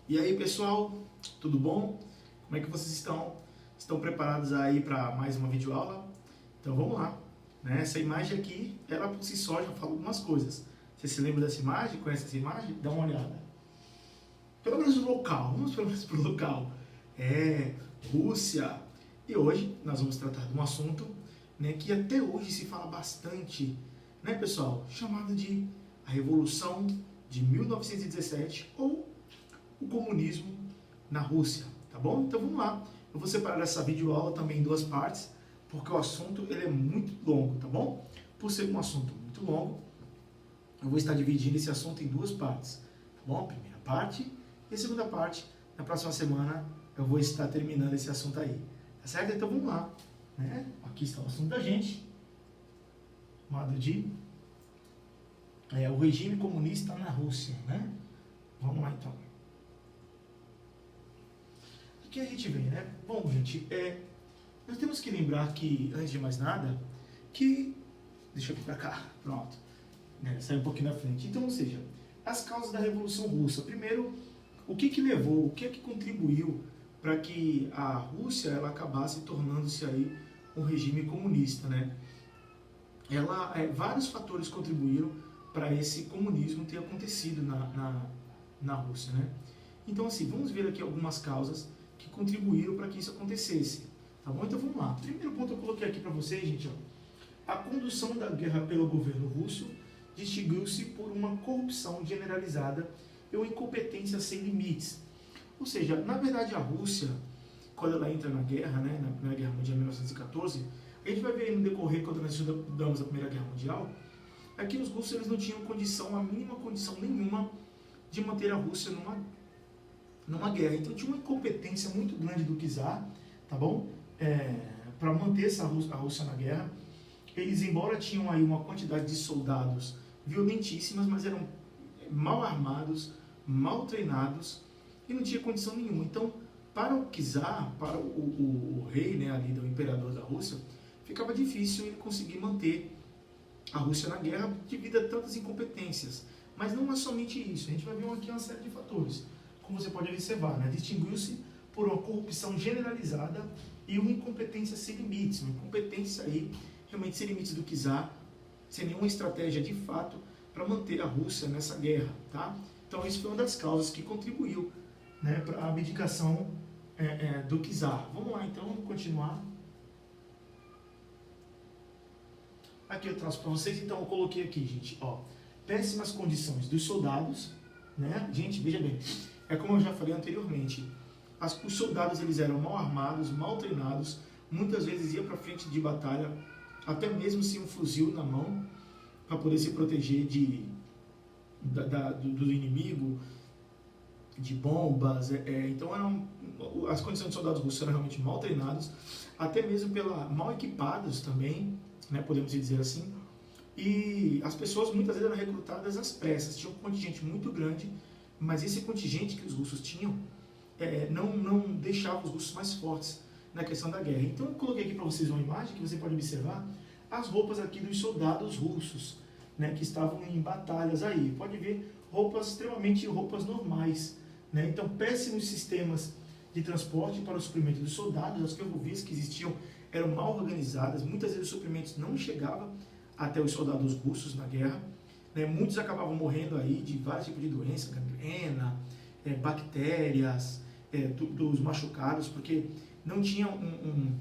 E aí, pessoal, tudo bom? Como é que vocês estão? Estão preparados aí para mais uma videoaula? Então vamos lá. Né? Essa imagem aqui, ela por si só já fala algumas coisas. Você se lembra dessa imagem? Conhece essa imagem? Dá uma olhada. Pelo menos o local, vamos pelo menos para o local. Rússia. E hoje nós vamos tratar de um assunto, né, que até hoje se fala bastante, né, pessoal? Chamado de a Revolução de 1917 ou o comunismo na Rússia, tá bom? Então vamos lá. Eu vou separar essa videoaula também em duas partes, porque o assunto ele é muito longo, tá bom? Por ser um assunto muito longo, eu vou estar dividindo esse assunto em duas partes, tá bom? A primeira parte e a segunda parte. Na próxima semana eu vou estar terminando esse assunto aí, tá certo? Então vamos lá, né? Aqui está o assunto da gente, chamado de o regime comunista na Rússia, né? Vamos lá então. Aqui a gente vem, né? Bom, gente, nós temos que lembrar que, antes de mais nada, que... Deixa eu vir pra cá, pronto. Sai um pouquinho na frente. Então, ou seja, as causas da Revolução Russa. Primeiro, o que levou, o que contribuiu para que a Rússia ela acabasse tornando-se aí um regime comunista, né? Vários fatores contribuíram para esse comunismo ter acontecido na Rússia, né? Então, assim, vamos ver aqui algumas causas que contribuíram para que isso acontecesse, tá bom? Então vamos lá. Primeiro ponto eu coloquei aqui para vocês, gente, ó. A condução da guerra pelo governo russo distinguiu-se por uma corrupção generalizada e uma incompetência sem limites. Ou seja, na verdade a Rússia, quando ela entra na guerra, né, na Primeira Guerra Mundial de 1914, a gente vai ver aí no decorrer, quando nós estudamos a Primeira Guerra Mundial, é que os russos eles não tinham a mínima condição nenhuma de manter a Rússia numa guerra. Então tinha uma incompetência muito grande do czar, tá bom? Para manter a Rússia na guerra. Eles, embora tinham aí uma quantidade de soldados violentíssimas, mas eram mal armados, mal treinados e não tinha condição nenhuma. Então, para o czar, para o rei, né, ali do imperador da Rússia, ficava difícil ele conseguir manter a Rússia na guerra devido a tantas incompetências. Mas não é somente isso. A gente vai ver aqui uma série de fatores. Como você pode observar, né? Distinguiu-se por uma corrupção generalizada e uma incompetência sem limites. Uma incompetência aí, realmente sem limites do czar, sem nenhuma estratégia de fato para manter a Rússia nessa guerra, tá? Então isso foi uma das causas que contribuiu, né, para a abdicação do czar. Vamos lá então, vamos continuar. Aqui eu traço para vocês, então eu coloquei aqui, gente, ó, péssimas condições dos soldados, né? Gente, veja bem, como eu já falei anteriormente, os soldados eles eram mal armados, mal treinados, muitas vezes iam para frente de batalha, até mesmo sem um fuzil na mão, para poder se proteger do inimigo, de bombas. Então as condições de soldados russos eram realmente mal treinados, até mesmo mal equipados também, né, podemos dizer assim. E as pessoas muitas vezes eram recrutadas às pressas, tinha um contingente muito grande, mas esse contingente que os russos tinham não deixava os russos mais fortes na questão da guerra. Então eu coloquei aqui para vocês uma imagem que você pode observar as roupas aqui dos soldados russos, né, que estavam em batalhas aí. Pode ver roupas normais, né? Então péssimos sistemas de transporte para o suprimento dos soldados. As ferrovias que existiam eram mal organizadas, muitas vezes os suprimentos não chegavam até os soldados russos na guerra, né? Muitos acabavam morrendo aí de vários tipos de doenças, gangrena, bactérias, dos machucados, porque não tinha um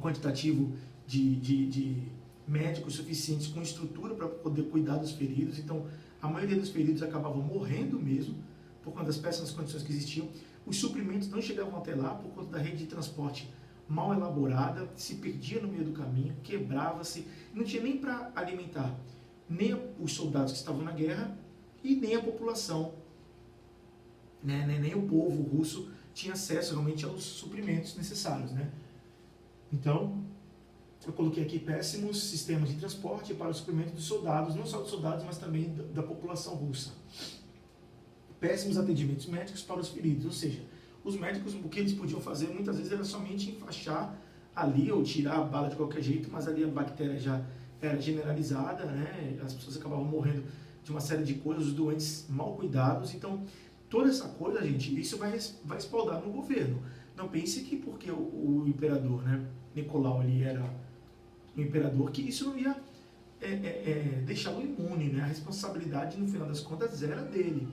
quantitativo de médicos suficientes com estrutura para poder cuidar dos feridos. Então a maioria dos feridos acabavam morrendo mesmo por conta das péssimas condições que existiam. Os suprimentos não chegavam até lá por conta da rede de transporte mal elaborada, se perdia no meio do caminho, quebrava-se, não tinha nem para alimentar nem os soldados que estavam na guerra e nem a população, né? Nem o povo russo tinha acesso realmente aos suprimentos necessários, né? Então eu coloquei aqui péssimos sistemas de transporte para o suprimento dos soldados, não só dos soldados, mas também da população russa. Péssimos atendimentos médicos para os feridos, ou seja, os médicos, o que eles podiam fazer muitas vezes era somente enfaixar ali ou tirar a bala de qualquer jeito, mas ali a bactéria já era generalizada, né? As pessoas acabavam morrendo de uma série de coisas, os doentes mal cuidados. Então toda essa coisa, gente, isso vai espaldar no governo. Não pense que porque o imperador, né, Nicolau, ele era o imperador, que isso não ia deixá-lo imune, né? A responsabilidade, no final das contas, era dele.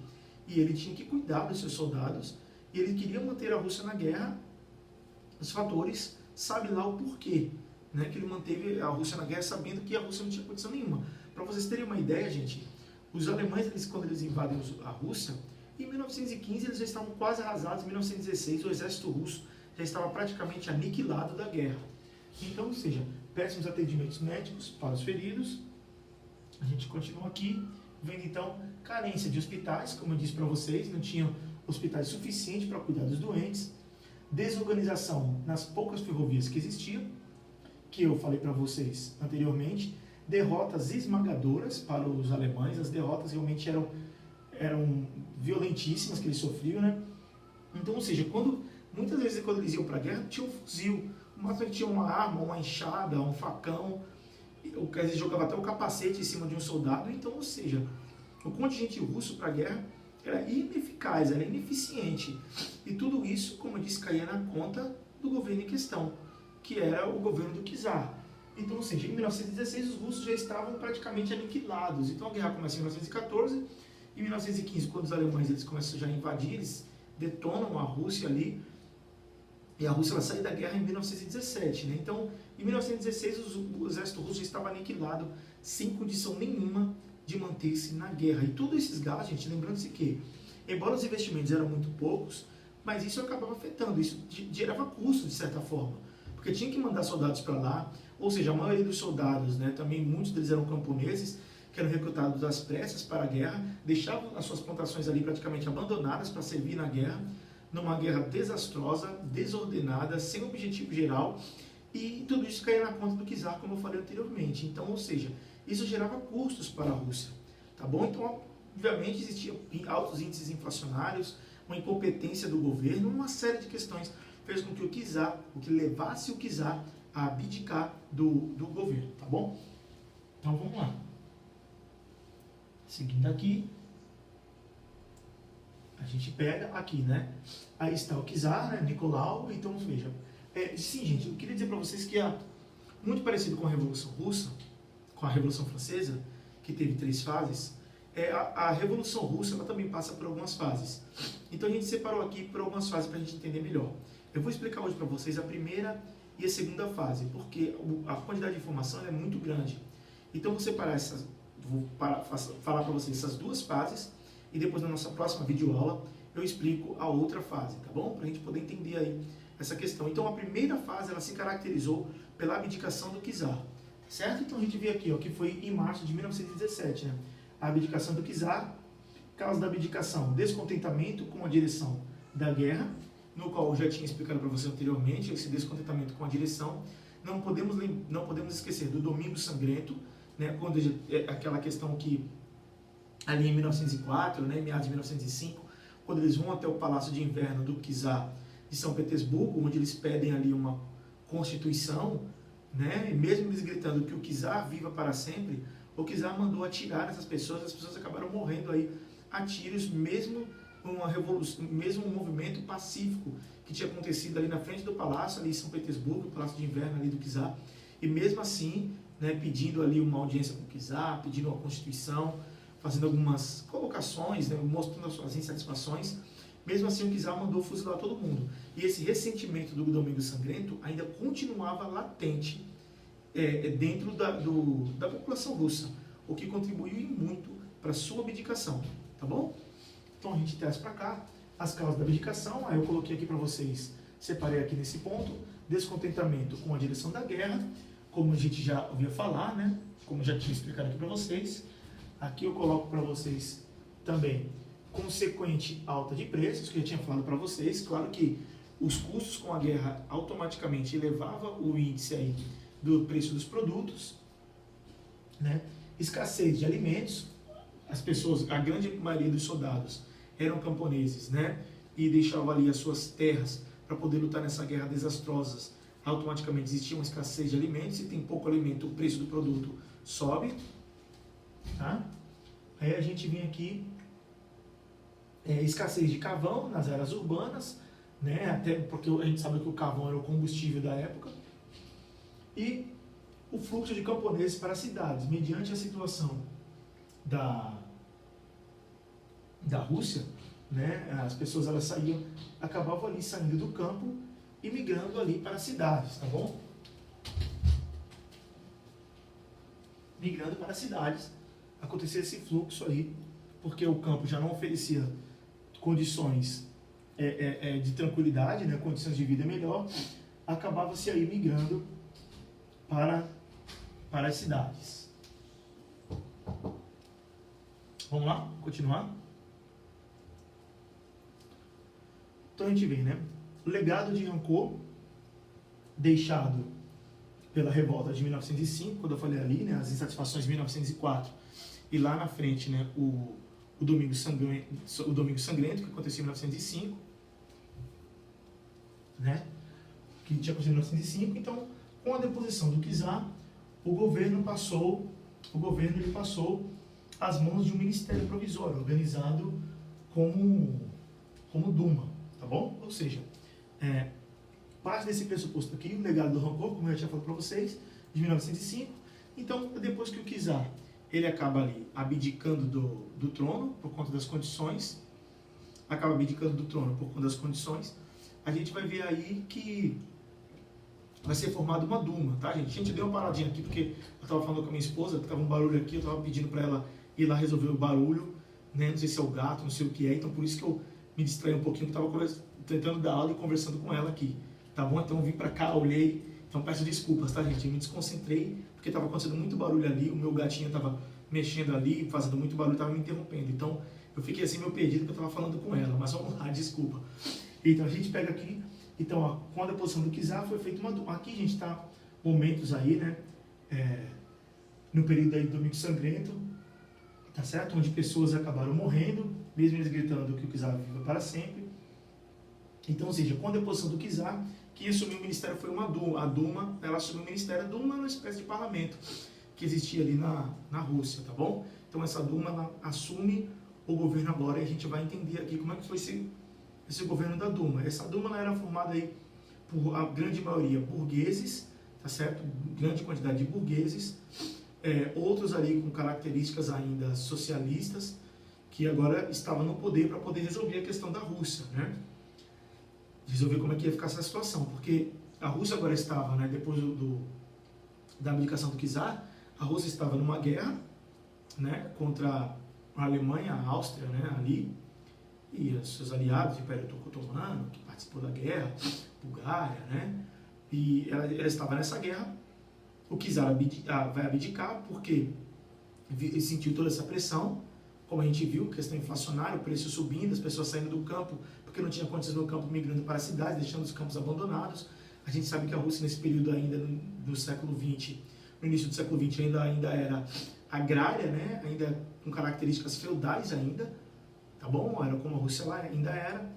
E ele tinha que cuidar dos seus soldados, e ele queria manter a Rússia na guerra. Os fatores, sabe lá o porquê, né? Que ele manteve a Rússia na guerra sabendo que a Rússia não tinha condição nenhuma. Para vocês terem uma ideia, gente, os alemães, quando eles invadem a Rússia, em 1915 eles já estavam quase arrasados. Em 1916 o exército russo já estava praticamente aniquilado da guerra. Então, ou seja, péssimos atendimentos médicos para os feridos. A gente continua aqui, vendo então carência de hospitais, como eu disse para vocês, não tinham hospitais suficientes para cuidar dos doentes, desorganização nas poucas ferrovias que existiam, que eu falei para vocês anteriormente, derrotas esmagadoras para os alemães, as derrotas realmente eram violentíssimas que eles sofriam, né? Então, ou seja, muitas vezes quando eles iam para a guerra, tinha um fuzil, mas ele tinha uma arma, uma enxada, um facão, ou às vezes jogava até o capacete em cima de um soldado. Então, ou seja, o contingente russo para a guerra era ineficaz, era ineficiente. E tudo isso, como eu disse, caía na conta do governo em questão, que era o governo do czar. Então, ou seja, em 1916 os russos já estavam praticamente aniquilados. Então a guerra começa em 1914. Em 1915, quando os alemães eles começam já a invadir, eles detonam a Rússia ali. E a Rússia vai sair da guerra em 1917, né? Então, em 1916, o exército russo já estava aniquilado, sem condição nenhuma de manter-se na guerra. E todos esses gastos, gente, lembrando-se que, embora os investimentos eram muito poucos, mas isso acabava afetando, isso gerava custo, de certa forma. Porque tinha que mandar soldados para lá, ou seja, a maioria dos soldados, né, também muitos deles eram camponeses, que eram recrutados às pressas para a guerra, deixavam as suas plantações ali praticamente abandonadas para servir na guerra, numa guerra desastrosa, desordenada, sem objetivo geral, e tudo isso caía na conta do czar, como eu falei anteriormente. Então, ou seja, isso gerava custos para a Rússia, tá bom? Então, obviamente, existiam altos índices inflacionários, uma incompetência do governo, uma série de questões fez com que o que levasse o czar a abdicar do governo, tá bom? Então, vamos lá. Seguindo aqui, a gente pega aqui, né? Aí está o czar, né? Nicolau. Então, veja. Sim, gente, eu queria dizer para vocês que é muito parecido com a Revolução Russa, com a Revolução Francesa, que teve 3 fases. A Revolução Russa ela também passa por algumas fases. Então, a gente separou aqui por algumas fases para a gente entender melhor. Eu vou explicar hoje para vocês a primeira e a segunda fase, porque a quantidade de informação é muito grande. Então, vou separar falar para vocês essas 2 fases, e depois na nossa próxima videoaula eu explico a outra fase, tá bom? Para a gente poder entender aí essa questão. Então a primeira fase ela se caracterizou pela abdicação do czar, certo? Então a gente vê aqui, ó, que foi em março de 1917, né? A abdicação do czar, causa da abdicação, descontentamento com a direção da guerra, no qual eu já tinha explicado para você anteriormente, esse descontentamento com a direção. Não podemos esquecer do Domingo Sangrento, né? Quando aquela questão que ali em 1904, né, meados de 1905, quando eles vão até o Palácio de Inverno do czar de São Petersburgo, onde eles pedem ali uma constituição, né, e mesmo eles gritando que o czar viva para sempre, o czar mandou atirar nessas pessoas, as pessoas acabaram morrendo aí a tiros, mesmo uma revolução, mesmo um movimento pacífico que tinha acontecido ali na frente do palácio, ali em São Petersburgo, o Palácio de Inverno ali do czar, e mesmo assim, né, pedindo ali uma audiência com o czar, pedindo uma constituição, fazendo algumas colocações, né, mostrando as suas insatisfações. Mesmo assim, o czar mandou fuzilar todo mundo. E esse ressentimento do Domingo Sangrento ainda continuava latente dentro da população russa, o que contribuiu muito para a sua abdicação, tá bom? Então a gente traz para cá as causas da abdicação. Aí eu coloquei aqui para vocês, separei aqui nesse ponto, descontentamento com a direção da guerra, como a gente já ouvia falar, né? Como já tinha explicado aqui para vocês. Aqui eu coloco para vocês também consequente alta de preços, que eu tinha falado para vocês. Claro que os custos com a guerra automaticamente elevavam o índice aí do preço dos produtos, né? Escassez de alimentos. As pessoas, a grande maioria dos soldados eram camponeses, né? E deixavam ali as suas terras para poder lutar nessa guerra desastrosa. Automaticamente existia uma escassez de alimentos. Se tem pouco alimento, o preço do produto sobe. Tá? Aí a gente vem aqui escassez de carvão nas áreas urbanas, né? Até porque a gente sabe que o carvão era o combustível da época, e o fluxo de camponeses para as cidades, mediante a situação da Rússia, né? As pessoas elas acabavam ali saindo do campo e migrando ali para as cidades, tá bom? Migrando para as cidades, acontecia esse fluxo aí, porque o campo já não oferecia condições de tranquilidade, né? Condições de vida melhor, acabava-se aí migrando para as cidades. Vamos lá? Continuar? Então a gente vê, né? O legado de rancor deixado pela revolta de 1905, quando eu falei ali, né? As insatisfações de 1904, e lá na frente, né? O Domingo Sangrento, que aconteceu em 1905, né? Que tinha acontecido em 1905. Então, com a deposição do czar, o governo passou às mãos de um ministério provisório, organizado como Duma, tá bom? Ou seja, parte desse pressuposto aqui, o legado do rancor, como eu já tinha falado para vocês, de 1905. Então, depois que o czar ele acaba ali abdicando do trono por conta das condições, a gente vai ver aí que vai ser formada uma Duma, tá, gente? A gente deu uma paradinha aqui porque eu estava falando com a minha esposa, que estava um barulho aqui, eu estava pedindo para ela ir lá resolver o barulho, né? Não sei se é o gato, não sei o que é, então por isso que eu me distraí um pouquinho, estava tentando dar aula e conversando com ela aqui, tá bom? Então eu vim para cá, olhei, então peço desculpas, tá, gente? Eu me desconcentrei porque estava acontecendo muito barulho ali, o meu gatinho estava mexendo ali, fazendo muito barulho, estava me interrompendo, então eu fiquei assim meio perdido porque eu estava falando com ela, mas vamos lá, desculpa. Então a gente pega aqui, então ó, com a deposição do czar foi feita uma Duma. Aqui a gente está momentos aí, né, no período aí do Domingo Sangrento, tá certo? Onde pessoas acabaram morrendo, mesmo eles gritando que o czar viva para sempre. Então, ou seja, com a deposição do czar, quem assumiu o ministério foi uma Duma. A Duma, ela assumiu o ministério. A Duma é uma espécie de parlamento que existia ali na Rússia, tá bom? Então essa Duma ela assume o governo agora, e a gente vai entender aqui como é que foi esse governo da Duma. Essa Duma ela era formada aí por a grande maioria burgueses, tá certo? Grande quantidade de burgueses, outros ali com características ainda socialistas, que agora estavam no poder para poder resolver a questão da Rússia, né? Resolver como é que ia ficar essa situação, porque a Rússia agora estava, né, depois da abdicação do czar, a Rússia estava numa guerra, né, contra a Alemanha, a Áustria, né, ali, e os seus aliados, o Império Turco-Otomano, que participou da guerra, Bulgária, né, e ela estava nessa guerra. O czar vai abdicar porque sentiu toda essa pressão, como a gente viu, questão inflacionária, o preço subindo, as pessoas saindo do campo porque não tinha condições no campo, migrando para a cidade, deixando os campos abandonados. A gente sabe que a Rússia, nesse período ainda do século XX, no início do século XX, ainda era agrária, né? Ainda com características feudais ainda, tá bom? Era como a Rússia lá ainda era.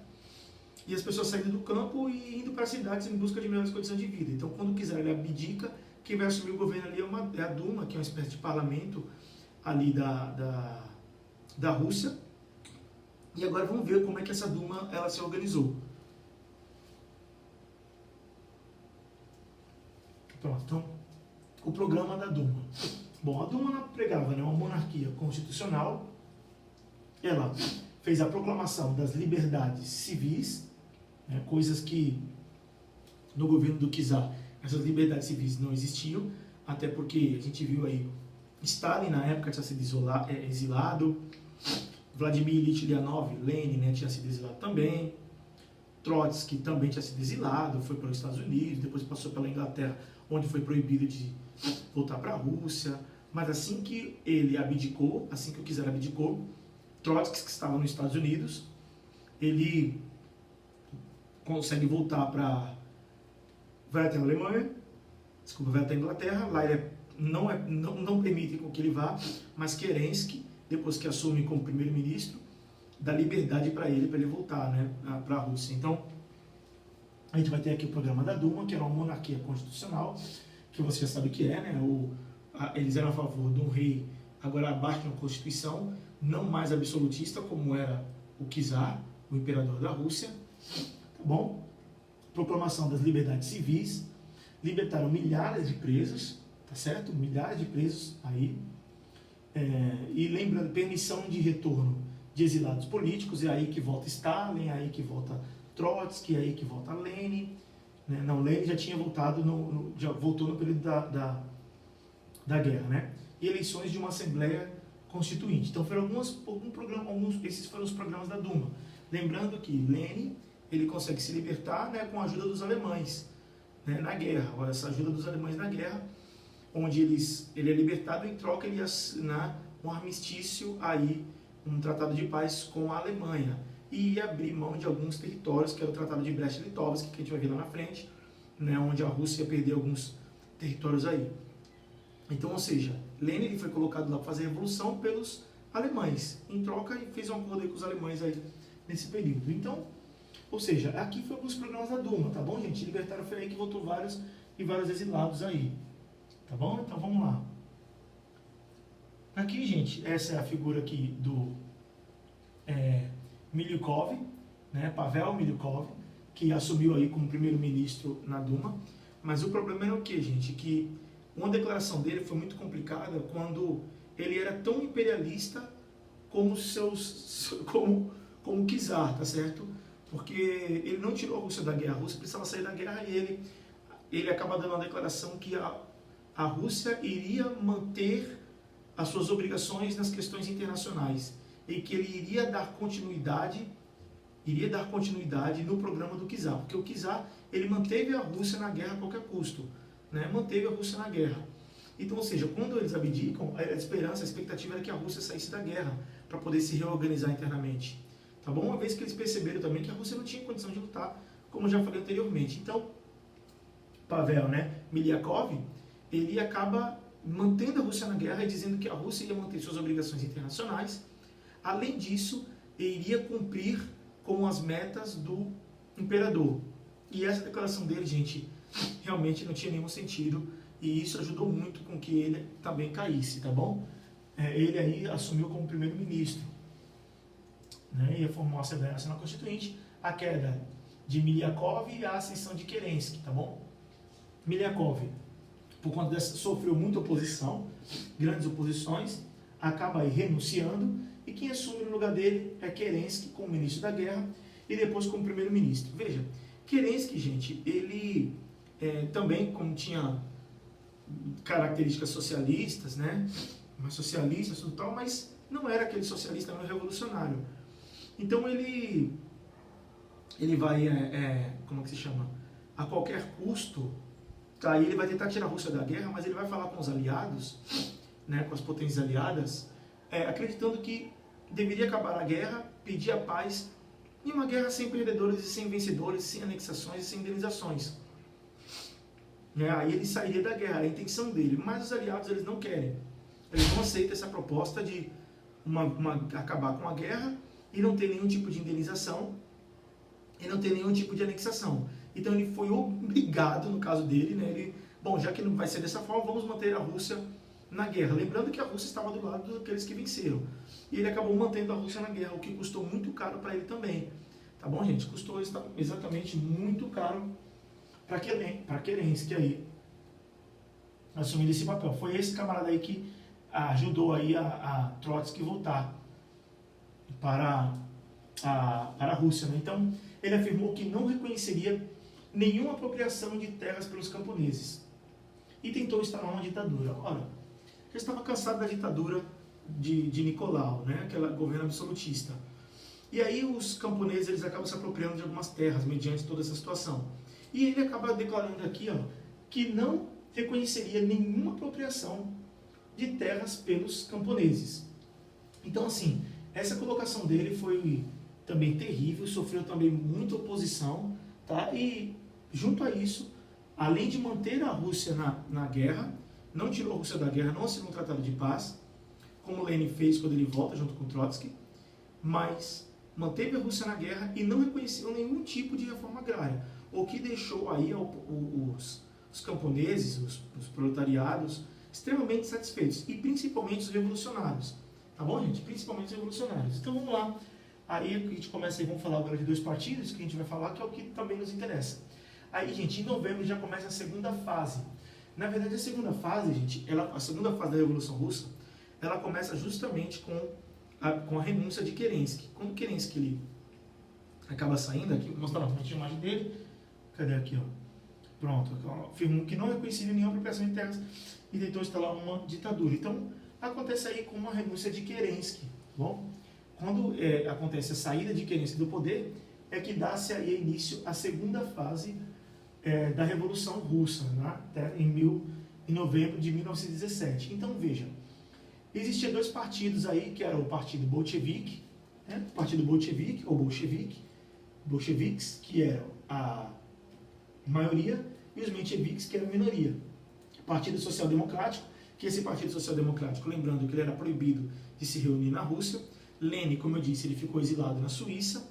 E as pessoas saindo do campo e indo para as cidades em busca de melhores condições de vida. Então, quando quiser, ele abdica. Quem vai assumir o governo ali é a Duma, que é uma espécie de parlamento ali da Rússia. E agora vamos ver como é que essa Duma ela se organizou. Pronto, então, o programa da Duma. Bom, a Duma pregava, né, uma monarquia constitucional. Ela fez a proclamação das liberdades civis, né, coisas que no governo do czar essas liberdades civis não existiam, até porque a gente viu aí Stalin na época tinha sido exilado, Vladimir Ilyich Leonov, Lenin, né, tinha sido exilado também, Trotsky também tinha sido exilado, foi para os Estados Unidos, depois passou pela Inglaterra, onde foi proibido de voltar para a Rússia. Mas assim que ele abdicou, assim que o czar abdicou, Trotsky, que estava nos Estados Unidos, ele consegue voltar vai até a Alemanha, vai até a Inglaterra, lá ele não permite que ele vá, mas Kerensky, depois que assume como primeiro-ministro, dá liberdade para ele voltar, né, para a Rússia. Então, a gente vai ter aqui o programa da Duma, que era uma monarquia constitucional, que você já sabe o que é, né? Eles eram a favor de um rei agora abaixo de uma constituição, não mais absolutista como era o czar, o imperador da Rússia, tá bom? Proclamação das liberdades civis, libertaram milhares de presos, tá certo? Milhares de presos aí, e lembrando, permissão de retorno de exilados políticos, é aí que volta Stalin, é aí que volta Trotsky, é aí que volta Lenin, né? Não, Lenin já tinha voltado, já voltou no período da guerra, né? E eleições de uma Assembleia Constituinte. Então foram esses foram os programas da Duma. Lembrando que Lenin, ele consegue se libertar, né, com a ajuda dos alemães, né, na guerra, essa ajuda dos alemães na guerra, onde ele é libertado, em troca ele ia assinar um armistício aí, um tratado de paz com a Alemanha, e ia abrir mão de alguns territórios, que era o tratado de Brest-Litovsk, que a gente vai ver lá na frente, né, onde a Rússia ia perder alguns territórios aí. Então, ou seja, Lenin ele foi colocado lá para fazer a revolução pelos alemães, em troca, e fez um acordo aí com os alemães aí nesse período. Então, ou seja, aqui foi alguns programas da Duma, tá bom, gente? Libertaram foi aí que votou vários exilados aí, tá bom? Então vamos lá. Aqui, gente, essa é a figura aqui do Milyukov, né? Pavel Milyukov, que assumiu aí como primeiro-ministro na Duma. Mas o problema era o que, gente? Que uma declaração dele foi muito complicada quando ele era tão imperialista como como czar, tá certo? Porque ele não tirou a Rússia da guerra, a Rússia precisava sair da guerra, e ele acaba dando uma declaração que a Rússia iria manter as suas obrigações nas questões internacionais e que ele iria dar continuidade no programa do czar, porque o czar ele manteve a Rússia na guerra a qualquer custo, né? Manteve a Rússia na guerra. Então, ou seja, quando eles abdicam, a expectativa era que a Rússia saísse da guerra para poder se reorganizar internamente. Tá bom? Uma vez que eles perceberam também que a Rússia não tinha condição de lutar, como eu já falei anteriormente. Então, Pavel, né, Milyukov, ele acaba mantendo a Rússia na guerra e dizendo que a Rússia ia manter suas obrigações internacionais. Além disso, ele iria cumprir com as metas do imperador. E essa declaração dele, gente, realmente não tinha nenhum sentido, e isso ajudou muito com que ele também caísse, tá bom? Ele aí assumiu como primeiro-ministro, né, ia formar uma Assembleia Nacional Constituinte, a queda de Milyukov e a ascensão de Kerensky, tá bom? Milyukov, por conta dessa, sofreu muita oposição, grandes oposições, acaba aí renunciando, e quem assume no lugar dele é Kerensky como ministro da guerra e depois como primeiro-ministro. Veja, Kerensky, gente, ele também, como tinha características socialistas, né, mais socialistas e tudo tal, mas não era aquele socialista não revolucionário. Então ele vai, como que se chama, a qualquer custo, tá? E ele vai tentar tirar a Rússia da guerra, mas ele vai falar com os aliados, né, com as potências aliadas, acreditando que deveria acabar a guerra, pedir a paz, e uma guerra sem perdedores e sem vencedores, sem anexações e sem indenizações. Aí ele sairia da guerra, a intenção dele, mas os aliados eles não querem. Eles não aceitam essa proposta de acabar com a guerra e não ter nenhum tipo de indenização e não ter nenhum tipo de anexação. Então ele foi obrigado, no caso dele, né, bom, já que não vai ser dessa forma, vamos manter a Rússia na guerra. Lembrando que a Rússia estava do lado daqueles que venceram. E ele acabou mantendo a Rússia na guerra, o que custou muito caro para ele também. Tá bom, gente? Custou exatamente muito caro para Kerensky aí assumir esse papel. Foi esse camarada aí que ajudou aí a Trotsky voltar para a Rússia, né? Então, ele afirmou que não reconheceria nenhuma apropriação de terras pelos camponeses e tentou instalar uma ditadura. Ora, já estava cansado da ditadura de Nicolau, né? Aquela governo absolutista. E aí os camponeses eles acabam se apropriando de algumas terras mediante toda essa situação. E ele acaba declarando aqui, ó, que não reconheceria nenhuma apropriação de terras pelos camponeses. Então, assim, essa colocação dele foi também terrível, sofreu também muita oposição, tá? E junto a isso, além de manter a Rússia na guerra, não tirou a Rússia da guerra, não assinou um tratado de paz, como Lenin fez quando ele volta junto com Trotsky, mas manteve a Rússia na guerra e não reconheceu nenhum tipo de reforma agrária, o que deixou aí os camponeses, os proletariados, extremamente satisfeitos, e principalmente os revolucionários. Tá bom, gente? Principalmente os revolucionários. Então vamos lá. Aí a gente começa aí, vamos falar agora de dois partidos, que a gente vai falar, que é o que também nos interessa. Aí, gente, em novembro já começa a segunda fase. Na verdade, a segunda fase, gente, a segunda fase da Revolução Russa, ela começa justamente com a renúncia de Kerensky. Quando Kerensky ele acaba saindo, aqui, vou mostrar novamente a imagem dele. Cadê aqui, ó? Pronto, afirmou que não reconhecia nenhuma apropriação de terras e tentou instalar uma ditadura. Então, acontece aí com uma renúncia de Kerensky. Bom, quando acontece a saída de Kerensky do poder, é que dá-se aí início à segunda fase da Revolução Russa, né, em novembro de 1917. Então, veja, existiam dois partidos aí, que era o Partido Bolchevique, né, o Partido Bolchevique, ou bolcheviques, que eram a maioria, e os mencheviques, que eram a minoria. Partido Social Democrático, que esse Partido Social Democrático, lembrando que ele era proibido de se reunir na Rússia. Lenin, como eu disse, ele ficou exilado na Suíça,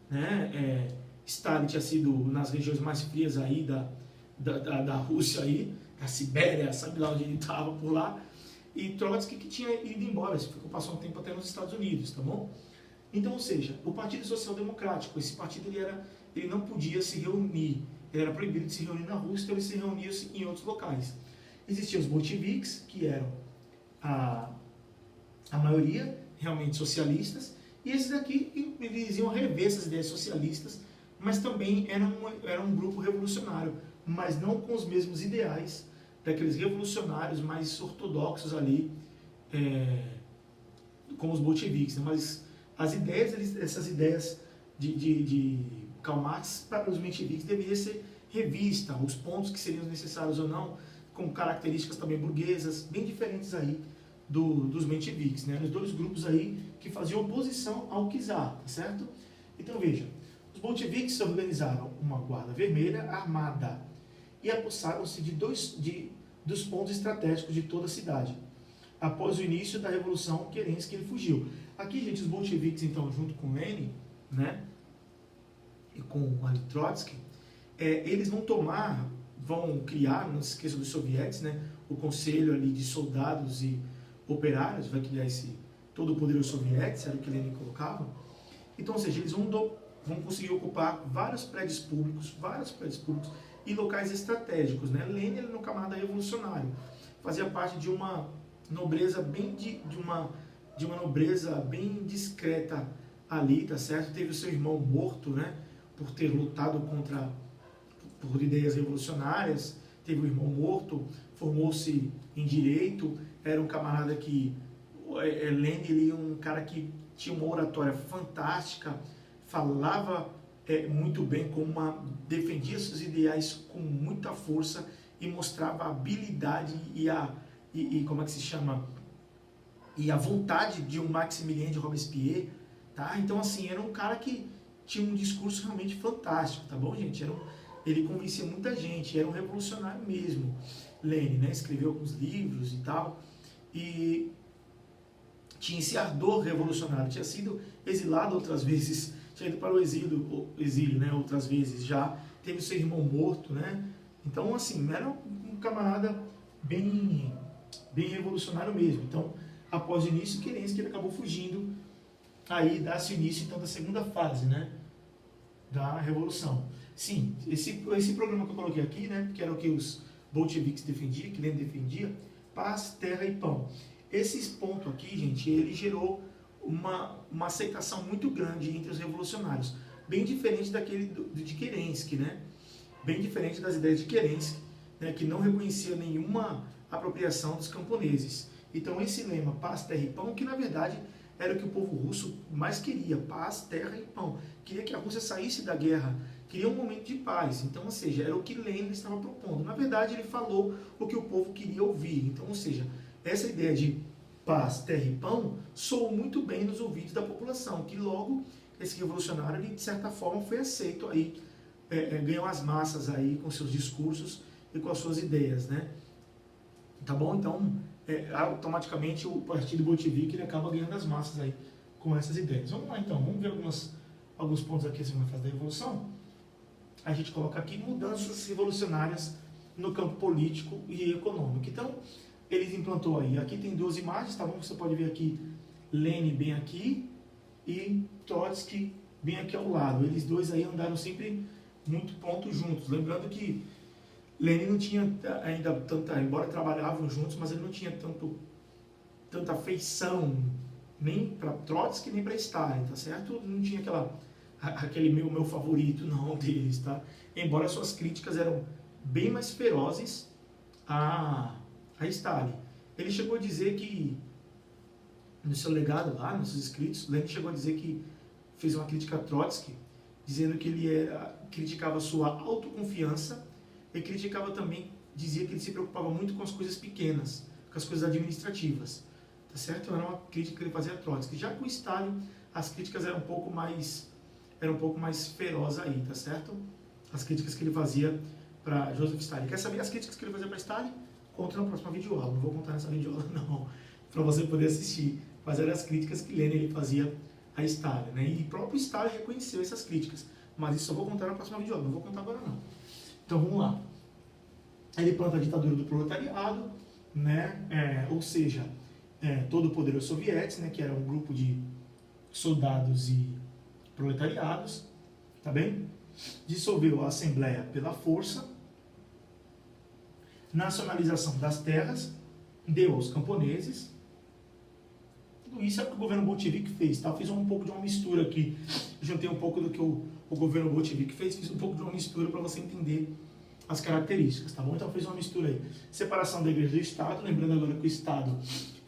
né? Stalin tinha sido nas regiões mais frias aí da Rússia, aí, da Sibéria, sabe lá onde ele estava por lá, e Trotsky que tinha ido embora, passou um tempo até nos Estados Unidos, tá bom? Então, ou seja, o Partido Social Democrático, esse partido ele não podia se reunir, ele era proibido de se reunir na Rússia, então ele se reunia em outros locais. Existiam os bolcheviques, que eram a maioria realmente socialistas, e esses aqui eles iam rever essas ideias socialistas, mas também era um grupo revolucionário, mas não com os mesmos ideais daqueles revolucionários mais ortodoxos ali, como os bolcheviques, né? Mas as ideias, essas ideias de Karl Marx para os mencheviques deveria ser revista, os pontos que seriam necessários ou não, com características também burguesas, bem diferentes aí dos mencheviques, né? Os dois grupos aí que faziam oposição ao czar, tá certo? Então veja, os bolcheviques organizaram uma guarda vermelha armada e apossaram-se dos pontos estratégicos de toda a cidade. Após o início da Revolução, Kerensky ele fugiu. Aqui, gente, os bolcheviques, então, junto com Lenin, né, e com Trotsky, eles vão criar, não se esqueça dos sovietes, né, o conselho ali de soldados e operários, vai criar todo o poder dos sovietes, era o que Lenin colocava. Então, ou seja, eles vão conseguir ocupar vários prédios públicos e locais estratégicos, né? Lenin era um camarada revolucionário, fazia parte de uma nobreza de uma nobreza bem discreta ali, tá certo? Teve o seu irmão morto, né, por ter lutado por ideias revolucionárias, teve o irmão morto, formou-se em direito, era um camarada que, Lenin, ele é um cara que tinha uma oratória fantástica, falava muito bem, defendia seus ideais com muita força e mostrava a habilidade e como é que se chama? E a vontade de um Maximilien de Robespierre, tá? Então, assim, era um cara que tinha um discurso realmente fantástico, tá bom, gente? Ele convencia muita gente, era um revolucionário mesmo. Lenin, né? Escreveu alguns livros e tal, e tinha esse ardor revolucionário, tinha sido exilado outras vezes, tinha ido para o exílio, né? Outras vezes já, teve seu irmão morto, né? Então, assim, era um camarada bem revolucionário mesmo. Então, após o início, Kerensky ele acabou fugindo, aí dá-se o início então da segunda fase, né, da Revolução. Sim, esse programa que eu coloquei aqui, né, que era o que os bolcheviques defendiam, que Lenin defendia, paz, terra e pão. Esse ponto aqui, gente, ele gerou uma aceitação muito grande entre os revolucionários, bem diferente daquele de Kerensky, né, bem diferente das ideias de Kerensky, né, que não reconhecia nenhuma apropriação dos camponeses. Então esse lema, paz, terra e pão, que na verdade era o que o povo russo mais queria, paz, terra e pão. Queria que a Rússia saísse da guerra, queria um momento de paz. Então, ou seja, era o que Lenin estava propondo. Na verdade, ele falou o que o povo queria ouvir. Então, ou seja, essa ideia de paz, terra e pão soou muito bem nos ouvidos da população, que logo esse revolucionário, ele, de certa forma, foi aceito aí, ganhou as massas aí com seus discursos e com as suas ideias, né? Tá bom? Então, automaticamente o partido bolchevique ele acaba ganhando as massas aí com essas ideias. Vamos lá então, vamos ver alguns pontos aqui assim, na fase da Revolução. A gente coloca aqui mudanças revolucionárias no campo político e econômico. Então, eles implantou aí, aqui tem duas imagens, tá bom? Você pode ver aqui Lenin bem aqui e Trotsky bem aqui ao lado. Eles dois aí andaram sempre muito ponto juntos. Lembrando que Lenin não tinha ainda tanta, embora trabalhavam juntos, mas ele não tinha tanta afeição nem para Trotsky nem para Stalin, tá certo? Não tinha aquele meu favorito não deles, tá? Embora suas críticas eram bem mais ferozes a Stalin. Ele chegou a dizer que no seu legado lá, nos seus escritos, Lenin chegou a dizer que fez uma crítica a Trotsky, dizendo que ele criticava sua autoconfiança e criticava também, dizia que ele se preocupava muito com as coisas pequenas, com as coisas administrativas, tá certo? Era uma crítica que ele fazia a Trotsky. Já com Stalin, as críticas eram um pouco mais ferozes aí, tá certo? As críticas que ele fazia para Joseph Stalin. Quer saber as críticas que ele fazia para Stalin? Conta na próxima videoaula. Não vou contar nessa videoaula não, para você poder assistir. Mas eram as críticas que Lenin ele fazia a Stalin, né? E o próprio Stalin reconheceu essas críticas. Mas isso eu vou contar na próxima videoaula. Não vou contar agora não. Então vamos lá. Ele planta a ditadura do proletariado, né? Ou seja, todo o poderoso soviético, né? Que era um grupo de soldados e proletariados, tá bem? Dissolveu a Assembleia pela força, nacionalização das terras, deu aos camponeses. Tudo isso é o que o governo bolchevique fez, tá? Fiz um pouco de uma mistura aqui, juntei um pouco do que o governo bolchevique fez, fiz um pouco de uma mistura para você entender as características, tá bom? Então fiz uma mistura aí. Separação da igreja do Estado, lembrando agora que o Estado,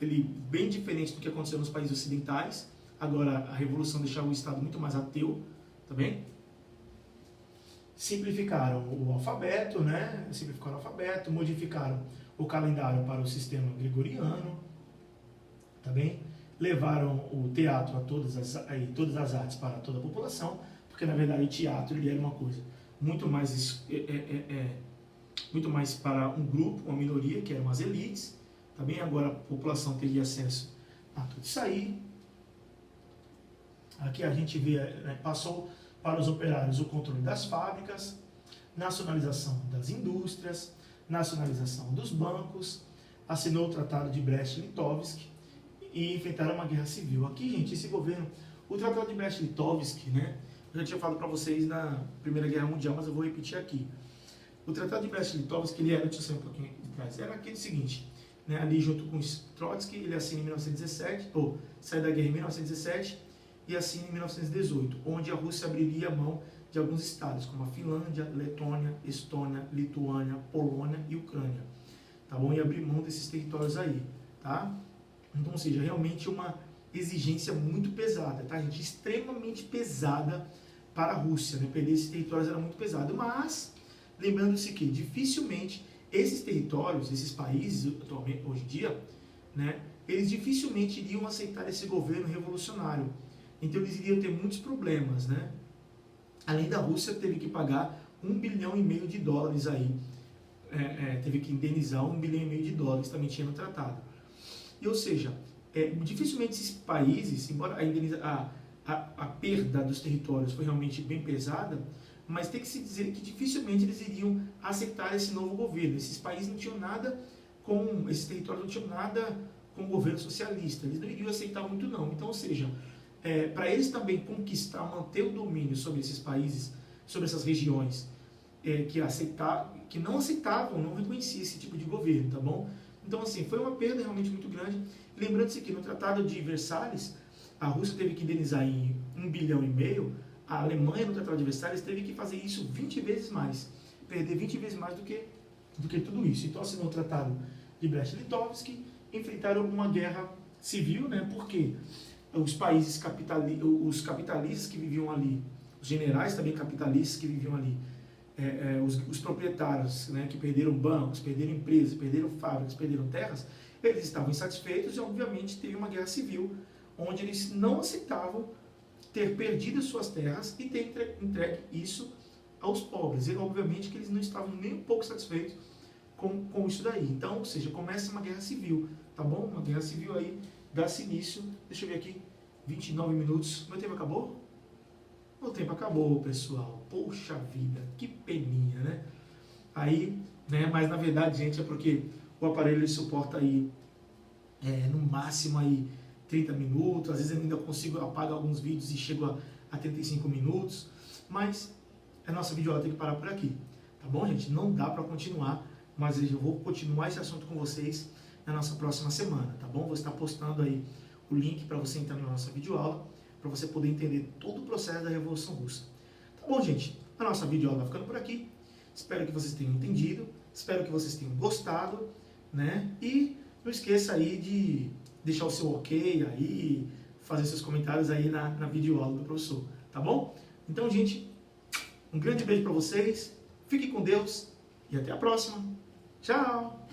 ele bem diferente do que aconteceu nos países ocidentais. Agora a revolução deixava o Estado muito mais ateu, tá bem? Simplificaram o alfabeto, né? Simplificaram o alfabeto, modificaram o calendário para o sistema gregoriano, tá bem? Levaram o teatro a todas as artes para toda a população, porque na verdade o teatro ele era uma coisa muito mais para um grupo, uma minoria, que eram as elites, tá bem? Agora a população teria acesso a tudo isso aí. Aqui a gente vê, né, passou para os operários o controle das fábricas, nacionalização das indústrias, nacionalização dos bancos, assinou o Tratado de Brest-Litovsk e enfrentaram uma guerra civil. Aqui, gente, esse governo, o Tratado de Brest-Litovsk, né, eu já tinha falado para vocês na Primeira Guerra Mundial, mas eu vou repetir aqui. O Tratado de Brest-Litovsk, ele era, deixa eu sair um pouquinho de trás, era aquele seguinte, né, ali junto com Trotsky, ele assina em 1917, ou sai da guerra em 1917, e assim em 1918, onde a Rússia abriria mão de alguns estados, como a Finlândia, Letônia, Estônia, Lituânia, Polônia e Ucrânia, tá bom? E abrir mão desses territórios aí, tá? Então, ou seja, realmente uma exigência muito pesada, tá, gente? Extremamente pesada para a Rússia, né? Perder esses territórios era muito pesado, mas, lembrando-se que dificilmente esses territórios, esses países, atualmente, hoje em dia, né, eles dificilmente iriam aceitar esse governo revolucionário. Então eles iriam ter muitos problemas, né? Além da Rússia, teve que pagar $1,5 bilhão aí, teve que indenizar $1,5 bilhão, também tinha no tratado. E, ou seja, dificilmente esses países, embora a perda dos territórios foi realmente bem pesada, mas tem que se dizer que dificilmente eles iriam aceitar esse novo governo. Esses países não tinham nada esses territórios não tinham nada com o governo socialista, eles não iriam aceitar muito não. Então, ou seja, para eles também conquistar, manter o domínio sobre esses países, sobre essas regiões que não aceitavam, não reconheciam esse tipo de governo, tá bom? Então, assim, foi uma perda realmente muito grande. Lembrando-se que no Tratado de Versalhes, a Rússia teve que indenizar em $1,5 bilhão, a Alemanha no Tratado de Versalhes teve que fazer isso 20 vezes mais, perder 20 vezes mais do que tudo isso. Então, assinou o Tratado de Brest-Litovsk, enfrentaram uma guerra civil, né? Porque os países os capitalistas que viviam ali, os generais também capitalistas que viviam ali, os proprietários, né, que perderam bancos, perderam empresas, perderam fábricas, perderam terras, eles estavam insatisfeitos e obviamente teve uma guerra civil, onde eles não aceitavam ter perdido suas terras e ter entregue isso aos pobres. E obviamente que eles não estavam nem um pouco satisfeitos com isso daí. Então, ou seja, começa uma guerra civil, tá bom? Uma guerra civil aí, dá-se início, deixa eu ver aqui, 29 minutos, meu tempo acabou? O tempo acabou, pessoal. Poxa vida, que peninha, né? Aí, né, mas na verdade, gente, é porque o aparelho ele suporta aí, no máximo aí, 30 minutos, às vezes eu ainda consigo apagar alguns vídeos e chego a 35 minutos, mas a nossa videoaula tem que parar por aqui, tá bom, gente? Não dá para continuar, mas eu vou continuar esse assunto com vocês na nossa próxima semana, tá bom? Vou estar postando aí o link para você entrar na nossa videoaula, para você poder entender todo o processo da Revolução Russa. Tá bom, gente? A nossa videoaula vai ficando por aqui. Espero que vocês tenham entendido, espero que vocês tenham gostado, né? E não esqueça aí de deixar o seu ok aí, fazer seus comentários aí na videoaula do professor, tá bom? Então, gente, um grande beijo para vocês, fiquem com Deus e até a próxima. Tchau!